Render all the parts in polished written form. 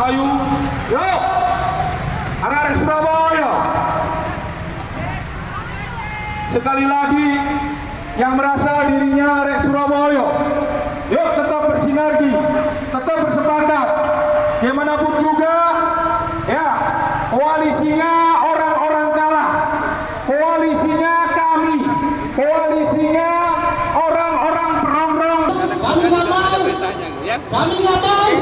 Rahayu. Yuk, arek Surabaya. Sekali lagi, yang merasa dirinya arek Surabaya, yuk tetap bersinergi, tetap bersepakat. Bagaimanapun juga, ya, koalisinya orang-orang kalah, koalisinya kami, koalisinya orang-orang berongrong. Kami nggak mau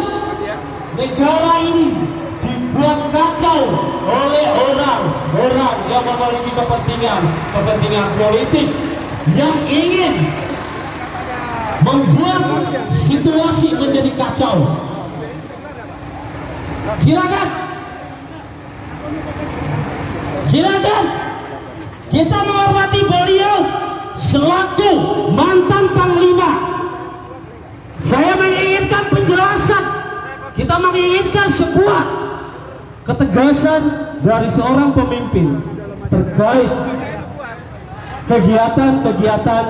negara ini dibuat kacau oleh orang-orang yang memiliki kepentingan politik yang ingin membuat situasi menjadi kacau. Silakan kita menghormati beliau selaku mantan panglima. Saya menginginkan penjelasan, kita menginginkan sebuah ketegasan dari seorang pemimpin terkait kegiatan-kegiatan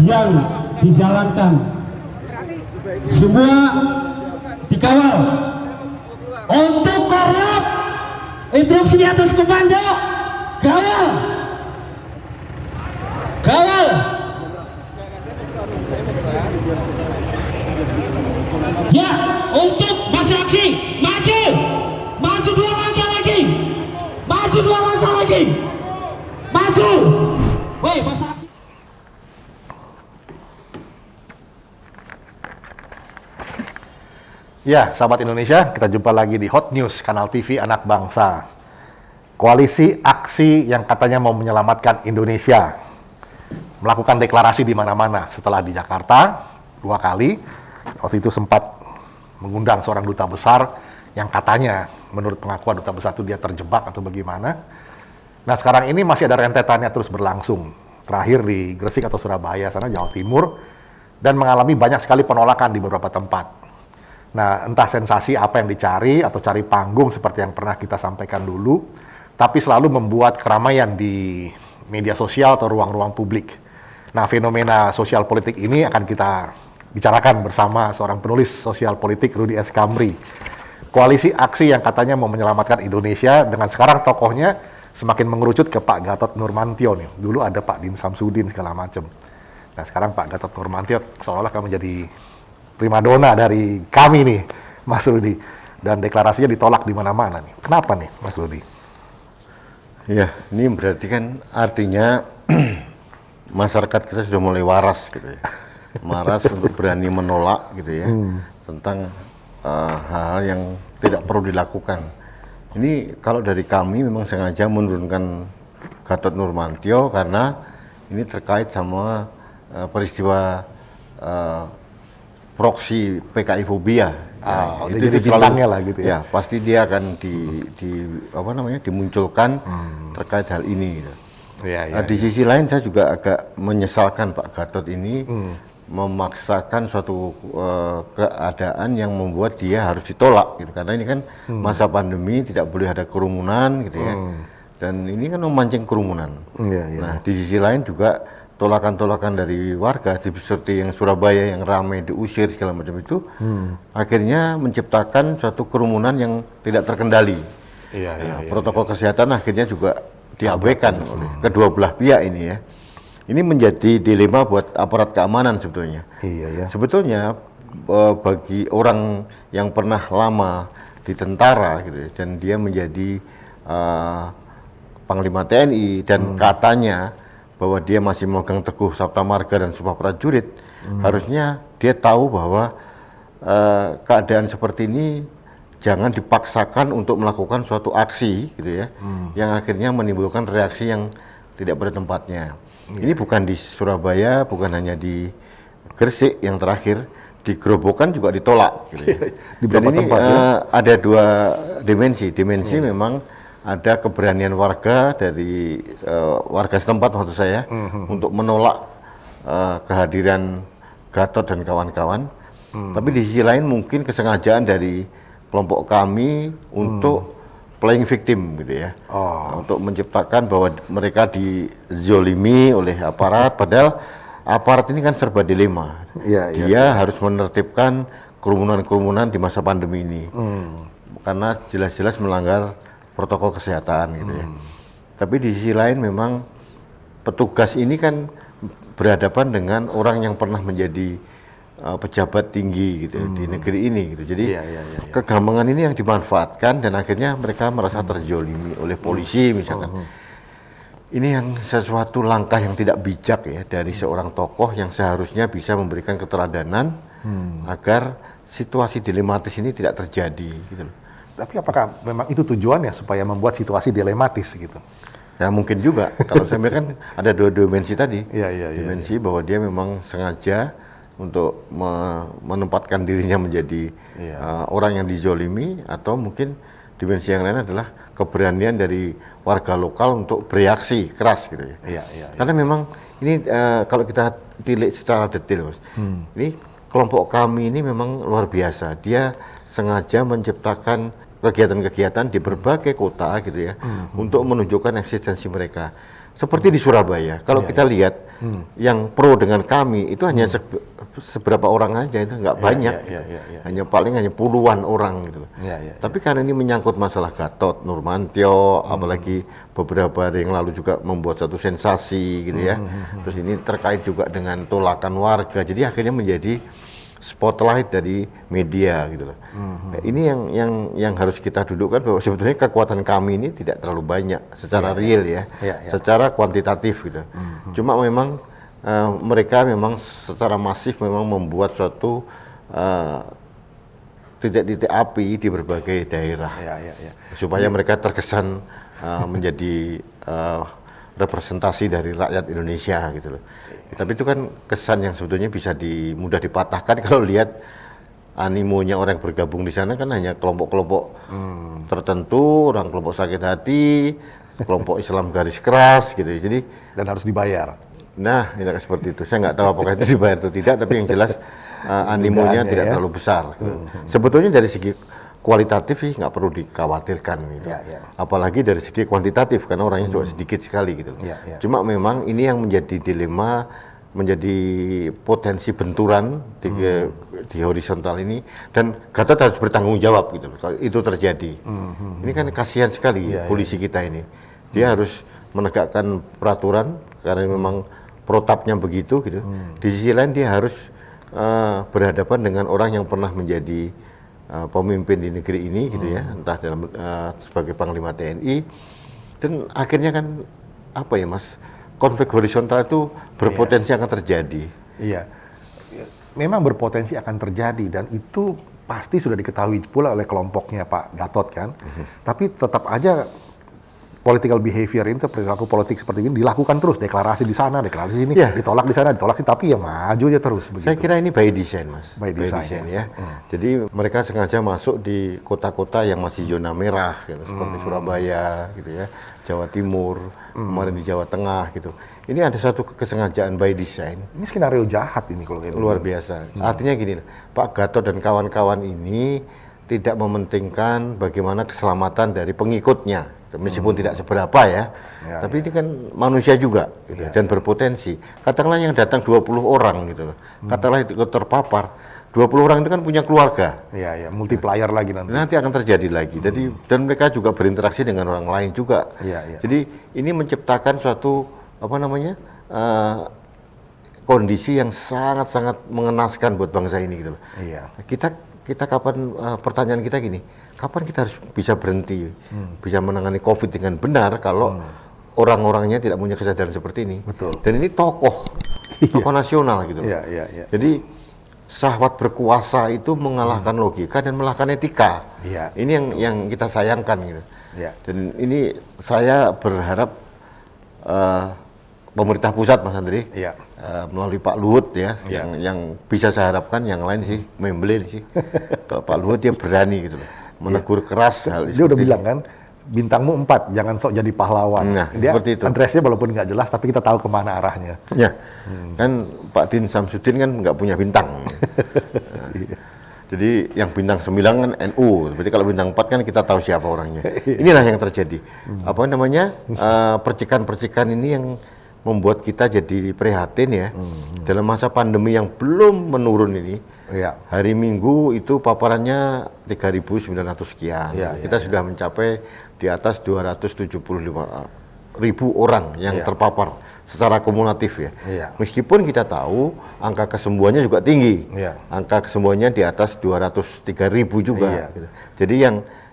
yang dijalankan. Semua dikawal. Untuk korlap, instruksi di atas komando, kawal. Ya, untuk masa aksi, maju 2 langkah lagi, maju. Woi, masa aksi. Ya, sahabat Indonesia, kita jumpa lagi di Hot News, Kanal TV Anak Bangsa. Koalisi aksi yang katanya mau menyelamatkan Indonesia melakukan deklarasi di mana-mana setelah di Jakarta 2 kali. Waktu itu sempat mengundang seorang duta besar yang katanya menurut pengakuan duta besar itu dia terjebak atau bagaimana. Nah, sekarang ini masih ada rentetannya terus berlangsung. Terakhir di Gresik atau Surabaya sana, Jawa Timur, dan mengalami banyak sekali penolakan di beberapa tempat. Nah, entah sensasi apa yang dicari atau cari panggung seperti yang pernah kita sampaikan dulu, tapi selalu membuat keramaian di media sosial atau ruang-ruang publik. Nah, fenomena sosial politik ini akan kita bicarakan bersama seorang penulis sosial politik, Rudy S. Kamri. Koalisi aksi yang katanya mau menyelamatkan Indonesia, dengan sekarang tokohnya semakin mengerucut ke Pak Gatot Nurmantio nih. Dulu ada Pak Din Samsudin segala macam. Nah, sekarang Pak Gatot Nurmantio seolah-olah akan menjadi primadona dari kami nih, Mas Rudy. Dan deklarasinya ditolak di mana-mana nih. Kenapa nih, Mas Rudy? Ya, ini berarti kan artinya masyarakat kita sudah mulai waras gitu ya. Waras untuk berani menolak gitu ya, tentang hal-hal yang tidak perlu dilakukan. Ini kalau dari kami memang sengaja menurunkan Gatot Nurmantio karena ini terkait sama peristiwa proksi PKI fobia. Oh, itu jadi bintangnya lah gitu ya. Ya, pasti dia akan dimunculkan terkait hal ini gitu. Di sisi lain saya juga agak menyesalkan Pak Gatot ini memaksakan suatu keadaan yang membuat dia harus ditolak gitu, karena ini kan masa pandemi, tidak boleh ada kerumunan gitu ya. Dan ini kan memancing kerumunan. Nah, di sisi lain juga tolakan-tolakan dari warga seperti yang Surabaya yang ramai diusir segala macam itu, akhirnya menciptakan suatu kerumunan yang tidak terkendali. Protokol kesehatan akhirnya juga diabaikan oleh kedua belah pihak ini ya. Ini menjadi dilema buat aparat keamanan sebetulnya. Sebetulnya bagi orang yang pernah lama di tentara gitu ya, dan dia menjadi Panglima TNI dan katanya bahwa dia masih memegang teguh Sabta Marga dan Sumpah Prajurit, harusnya dia tahu bahwa keadaan seperti ini jangan dipaksakan untuk melakukan suatu aksi gitu ya, yang akhirnya menimbulkan reaksi yang tidak pada tempatnya. Ini bukan di Surabaya, bukan hanya di Gresik yang terakhir, di Grobogan juga ditolak gitu ya. Di beberapa tempat ada 2 dimensi. Memang ada keberanian warga dari warga setempat maksud saya untuk menolak kehadiran Gatot dan kawan-kawan. Tapi di sisi lain mungkin kesengajaan dari kelompok kami untuk playing victim gitu ya, untuk menciptakan bahwa mereka dizolimi oleh aparat, padahal aparat ini kan serba dilema. Dia harus menertibkan kerumunan-kerumunan di masa pandemi ini. karena jelas-jelas melanggar protokol kesehatan gitu ya. Tapi di sisi lain memang petugas ini kan berhadapan dengan orang yang pernah menjadi pejabat tinggi gitu di negeri ini gitu. Jadi kegampangan ini yang dimanfaatkan dan akhirnya mereka merasa terjolimi oleh polisi misalkan. Ini yang sesuatu langkah yang tidak bijak ya dari seorang tokoh yang seharusnya bisa memberikan keteladanan agar situasi dilematis ini tidak terjadi gitu. Tapi apakah memang itu tujuannya supaya membuat situasi dilematis gitu? Ya mungkin juga. Kalau saya kan ada dua dimensi tadi. Dimensi bahwa dia memang sengaja untuk menempatkan dirinya menjadi orang yang dijolimi, atau mungkin dimensi yang lain adalah keberanian dari warga lokal untuk bereaksi keras gitu ya. Karena memang ini kalau kita tilik secara detail Mas, ini kelompok kami ini memang luar biasa. Dia sengaja menciptakan kegiatan-kegiatan di berbagai kota gitu ya, untuk menunjukkan eksistensi mereka. Seperti di Surabaya, kalau kita lihat yang pro dengan kami itu hanya seberapa orang aja, itu nggak banyak, hanya puluhan orang gitu. Tapi karena ini menyangkut masalah Gatot Nurmantio, apalagi beberapa hari yang lalu juga membuat satu sensasi gitu ya. Terus ini terkait juga dengan tolakan warga, jadi akhirnya menjadi spotlight dari media gitu loh. Ini yang harus kita dudukkan, bahwa sebetulnya kekuatan kami ini tidak terlalu banyak secara real ya, secara kuantitatif gitu. Cuma memang mereka memang secara masif memang membuat suatu titik-titik api di berbagai daerah, supaya mereka terkesan menjadi representasi dari rakyat Indonesia gitu loh. Tapi itu kan kesan yang sebetulnya bisa mudah dipatahkan kalau lihat animonya orang yang bergabung di sana kan hanya kelompok-kelompok tertentu, orang kelompok sakit hati, kelompok Islam garis keras gitu. Jadi dan harus dibayar. Nah, tidak seperti itu. Saya nggak tahu apakah itu dibayar atau tidak, tapi yang jelas animonya tidak terlalu besar. Gitu. Sebetulnya dari segi kualitatif sih nggak perlu dikhawatirkan gitu. Apalagi dari segi kuantitatif karena orangnya juga sedikit sekali gitu. Cuma memang ini yang menjadi dilema, menjadi potensi benturan di horizontal ini, dan Gatot harus bertanggung jawab gitu kalau itu terjadi. Ini kan kasihan sekali polisi kita ini. Dia harus menegakkan peraturan karena memang protapnya begitu gitu. Di sisi lain dia harus berhadapan dengan orang yang pernah menjadi pemimpin di negeri ini gitu ya, entah dalam sebagai Panglima TNI, dan akhirnya kan apa ya Mas, konflik horizontal itu berpotensi akan terjadi. Memang berpotensi akan terjadi, dan itu pasti sudah diketahui pula oleh kelompoknya Pak Gatot kan. Tapi tetap aja political behavior ini, perilaku politik seperti ini dilakukan terus, deklarasi di sana, deklarasi sini, ditolak di sana, ditolak sini, tapi ya maju aja terus begitu. Saya kira ini by design Mas, by design ya. Jadi mereka sengaja masuk di kota-kota yang masih zona merah gitu, seperti Surabaya gitu ya, Jawa Timur, kemarin di Jawa Tengah gitu. Ini ada satu kesengajaan by design. Ini skenario jahat ini kalau luar biasa. Artinya gini, Pak Gatot dan kawan-kawan ini tidak mementingkan bagaimana keselamatan dari pengikutnya. Meskipun tidak seberapa ya, tapi ini kan manusia juga gitu, dan berpotensi. Katakanlah yang datang 20 orang gitu, katakanlah itu terpapar, 20 orang itu kan punya keluarga. Multiplier lagi nanti. Nanti akan terjadi lagi. Jadi dan mereka juga berinteraksi dengan orang lain juga. Jadi ini menciptakan suatu kondisi yang sangat-sangat mengenaskan buat bangsa ini gitu loh. Kita kapan, pertanyaan kita gini, kapan kita harus bisa berhenti, bisa menangani COVID dengan benar kalau orang-orangnya tidak punya kesadaran seperti ini. Dan ini tokoh nasional gitu. Jadi syahwat berkuasa itu mengalahkan logika dan mengalahkan etika. Ini yang kita sayangkan gitu. Dan ini saya berharap pemerintah pusat Mas Andri, melalui Pak Luhut ya, yang bisa saya harapkan, yang lain sih membeli sih. Kalau Pak Luhut dia berani gitu loh, menegur keras hal itu. Dia udah bilang kan, bintangmu 4, jangan sok jadi pahlawan. Dia seperti itu. Addressnya walaupun nggak jelas, tapi kita tahu kemana arahnya. Kan Pak Din Samsudin kan nggak punya bintang. Jadi yang bintang 9 kan NU, berarti kalau bintang 4 kan kita tahu siapa orangnya. Inilah yang terjadi. Percikan-percikan ini yang membuat kita jadi prihatin ya. Dalam masa pandemi yang belum menurun ini, hari Minggu itu paparannya 3.900 sekian. Kita sudah mencapai di atas 275.000 orang yang terpapar secara kumulatif ya. Meskipun kita tahu angka kesembuhannya juga tinggi. Angka kesembuhannya di atas 203.000 juga. Gitu. Jadi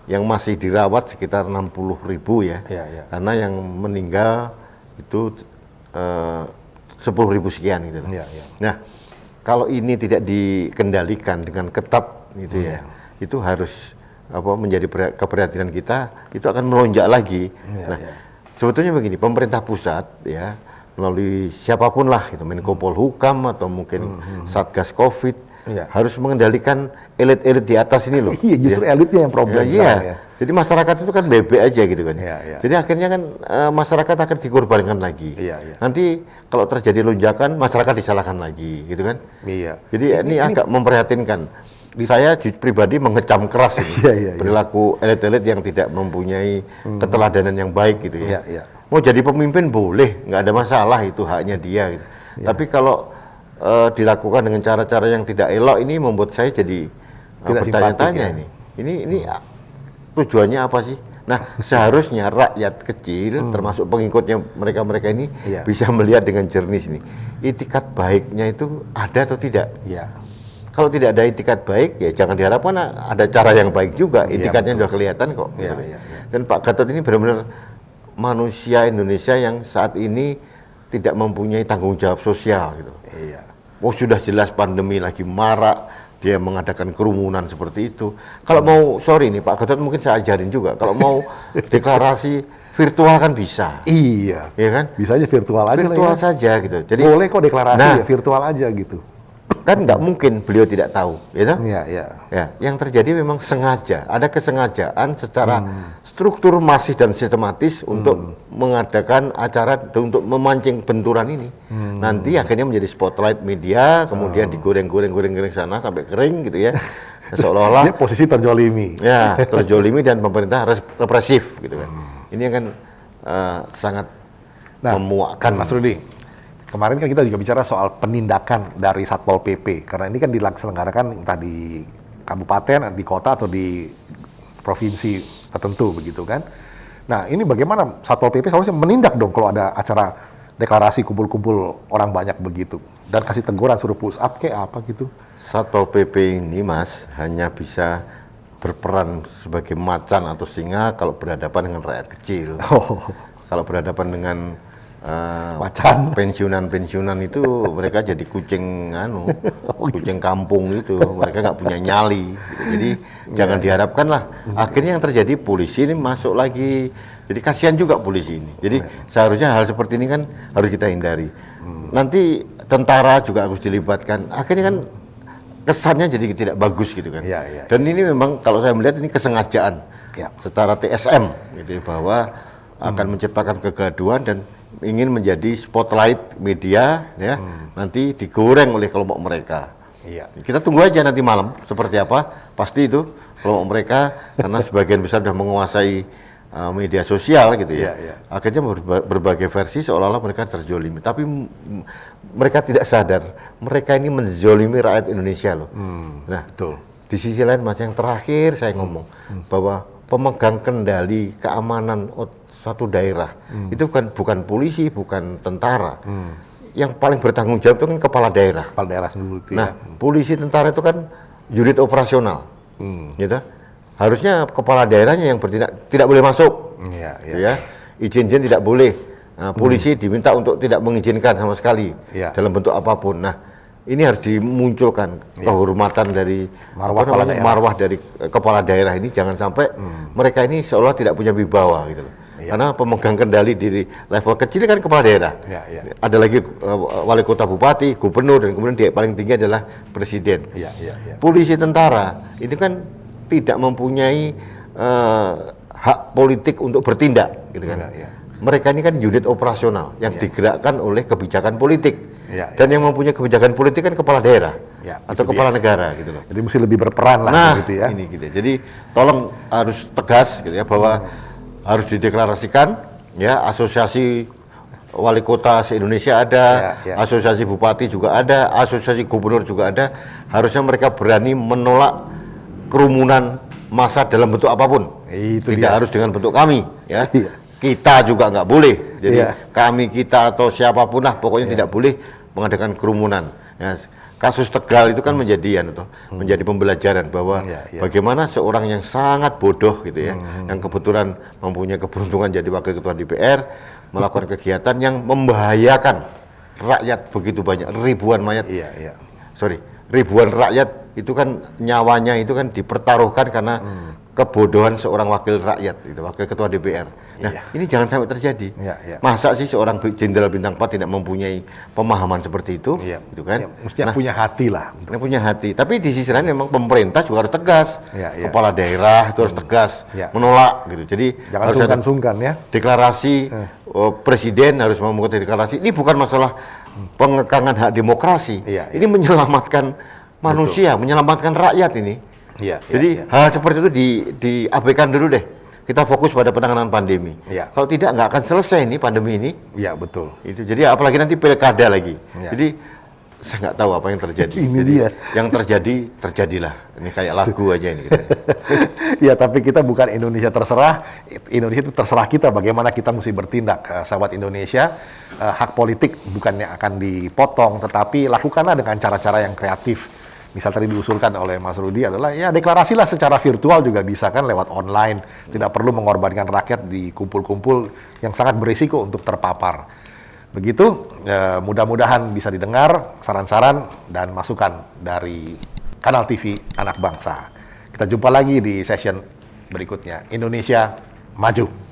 yang masih dirawat sekitar 60.000 ya. Karena yang meninggal itu 10.000 sekian gitu. Nah, kalau ini tidak dikendalikan dengan ketat gitu ya, itu harus menjadi keprihatinan kita, itu akan melonjak lagi. Sebetulnya begini, pemerintah pusat ya melalui siapapun lah, gitu, Menko Polhukam atau mungkin Satgas Covid harus mengendalikan elit-elit di atas ini loh. Justru elitnya yang problem. Jadi masyarakat itu kan bebek aja gitu kan. Jadi akhirnya kan masyarakat akan dikorbankan lagi. Nanti kalau terjadi lonjakan, masyarakat disalahkan lagi, gitu kan. Jadi ini agak memprihatinkan. Saya pribadi mengecam keras ini perilaku elit-elit yang tidak mempunyai keteladanan yang baik gitu ya. Mau jadi pemimpin boleh, nggak ada masalah, itu haknya dia. Gitu. Tapi kalau dilakukan dengan cara-cara yang tidak elok, ini membuat saya jadi bertanya-tanya ini tujuannya apa sih? Nah, seharusnya rakyat kecil, termasuk pengikutnya mereka-mereka ini bisa melihat dengan jernih ini. Itikat baiknya itu ada atau tidak? Kalau tidak ada itikat baik, ya jangan diharapkan ada cara yang baik juga. Itikatnya sudah kelihatan kok. Dan Pak Gatot ini benar-benar manusia Indonesia yang saat ini tidak mempunyai tanggung jawab sosial gitu. Sudah jelas pandemi lagi marak, dia mengadakan kerumunan seperti itu. Kalau mau, sorry nih Pak Gatot, mungkin saya ajarin juga. Kalau mau deklarasi virtual kan bisa. Ya kan? Bisa aja virtual aja. Virtual saja gitu. Jadi boleh kok deklarasi ya virtual aja gitu. Kan nggak mungkin beliau tidak tahu, gitu? Ya, yang terjadi memang sengaja, ada kesengajaan secara struktur masif dan sistematis untuk mengadakan acara untuk memancing benturan ini. Nanti akhirnya menjadi spotlight media, kemudian digoreng sana sampai kering gitu ya. Seolah-olah posisi terjolimi. Ya, terjolimi dan pemerintah represif gitu kan. Ini akan sangat memuakkan. Mas Rudi, kemarin kan kita juga bicara soal penindakan dari Satpol PP, karena ini kan diselenggarakan entah di kabupaten, di kota, atau di provinsi tertentu begitu kan. Nah, ini bagaimana Satpol PP seharusnya menindak dong kalau ada acara deklarasi kumpul-kumpul orang banyak begitu, dan kasih teguran, suruh push up kayak apa gitu. Satpol PP ini Mas hanya bisa berperan sebagai macan atau singa kalau berhadapan dengan rakyat kecil. Kalau berhadapan dengan macan, pensiunan itu mereka jadi kucing kucing kampung itu, mereka nggak punya nyali gitu. Jadi jangan diharapkan lah. Akhirnya yang terjadi, polisi ini masuk lagi, jadi kasihan juga polisi ini. Jadi seharusnya hal seperti ini kan harus kita hindari. Nanti tentara juga harus dilibatkan, akhirnya kan kesannya jadi tidak bagus gitu kan. Dan ini memang kalau saya melihat ini kesengajaan secara TSM gitu, bahwa akan menciptakan kegaduhan dan ingin menjadi spotlight media ya. Nanti digoreng oleh kelompok mereka. Kita tunggu aja nanti malam seperti apa. Pasti itu kelompok mereka, karena sebagian besar sudah menguasai media sosial gitu ya. Akhirnya berbagai versi seolah-olah mereka terzolimi, tapi mereka tidak sadar mereka ini menzolimi rakyat Indonesia loh. Nah, di sisi lain Mas, yang terakhir saya ngomong bahwa pemegang kendali keamanan satu daerah itu bukan polisi, bukan tentara. Yang paling bertanggung jawab itu kan kepala daerah. Kepala daerah sendiri. Nah, polisi, tentara itu kan unit operasional, gitu. Harusnya kepala daerahnya yang bertindak, tidak boleh masuk, ya. Izin-izin tidak boleh. Nah, polisi diminta untuk tidak mengizinkan sama sekali dalam bentuk apapun. Nah, ini harus dimunculkan kehormatan dari marwah dari kepala daerah ini, jangan sampai mereka ini seolah tidak punya wibawa gitu loh. Karena pemegang kendali di level kecil kan kepala daerah. Ada lagi wali kota, bupati, gubernur, dan kemudian dia paling tinggi adalah presiden. Polisi, tentara itu kan tidak mempunyai hak politik untuk bertindak gitu kan. Mereka ini kan unit operasional yang digerakkan oleh kebijakan politik. Dan yang mempunyai kebijakan politik kan kepala daerah atau kepala negara gitu loh. Jadi mesti lebih berperan lah gitu ya. Ini gitu. Jadi tolong harus tegas gitu ya, bahwa harus dideklarasikan ya, asosiasi wali kota se-Indonesia ada, Ya, ya. asosiasi bupati juga ada, asosiasi gubernur juga ada. Harusnya mereka berani menolak kerumunan massa dalam bentuk apapun. Itu Tidak dia. harus dengan bentuk kami, ya. Iya. Kita juga nggak boleh. Jadi Iya. kami, kita atau siapapun lah, pokoknya tidak boleh mengadakan kerumunan. Ya, kasus Tegal itu kan menjadi menjadi pembelajaran bahwa Iya, iya. bagaimana seorang yang sangat bodoh gitu ya, yang kebetulan mempunyai keberuntungan jadi wakil ketua DPR, melakukan kegiatan yang membahayakan rakyat begitu banyak, ribuan mayat. Iya, iya. Ribuan rakyat itu kan nyawanya itu kan dipertaruhkan karena kebodohan seorang wakil rakyat, itu wakil ketua DPR. Nah, Iya. ini jangan sampai terjadi. Iya, iya. Masa sih seorang jenderal bintang 4 tidak mempunyai pemahaman seperti itu? Iya, Gitu kan? iya, mestinya punya hati lah. Dia punya hati. Tapi di sisi lain memang pemerintah juga harus tegas. Iya, iya. Kepala daerah itu harus tegas, Iya. menolak gitu. Jadi Jangan harus ada sungkan-sungkan ya. deklarasi. Presiden harus membuat deklarasi. Ini bukan masalah pengekangan hak demokrasi. Iya, Ini menyelamatkan manusia, menyelamatkan rakyat ini. Iya, Jadi iya, iya. hal seperti itu diabaikan dulu deh. Kita fokus pada penanganan pandemi. Iya. Kalau tidak, nggak akan selesai ini pandemi ini. Iya, betul. Itu jadi apalagi nanti pilkada lagi. Iya. Jadi saya nggak tahu apa yang terjadi. Ini Jadi, dia. Yang terjadi terjadilah. Ini kayak lagu aja ini. Gitu. Ya, tapi kita bukan Indonesia terserah. Indonesia itu terserah kita bagaimana kita mesti bertindak. Sahabat Indonesia, hak politik bukannya akan dipotong, tetapi lakukanlah dengan cara-cara yang kreatif. Misal tadi diusulkan oleh Mas Rudi adalah ya deklarasilah secara virtual juga bisa kan lewat online. Tidak perlu mengorbankan rakyat di kumpul-kumpul yang sangat berisiko untuk terpapar. Begitu, mudah-mudahan bisa didengar saran-saran dan masukan dari Kanal TV Anak Bangsa. Kita jumpa lagi di session berikutnya. Indonesia Maju.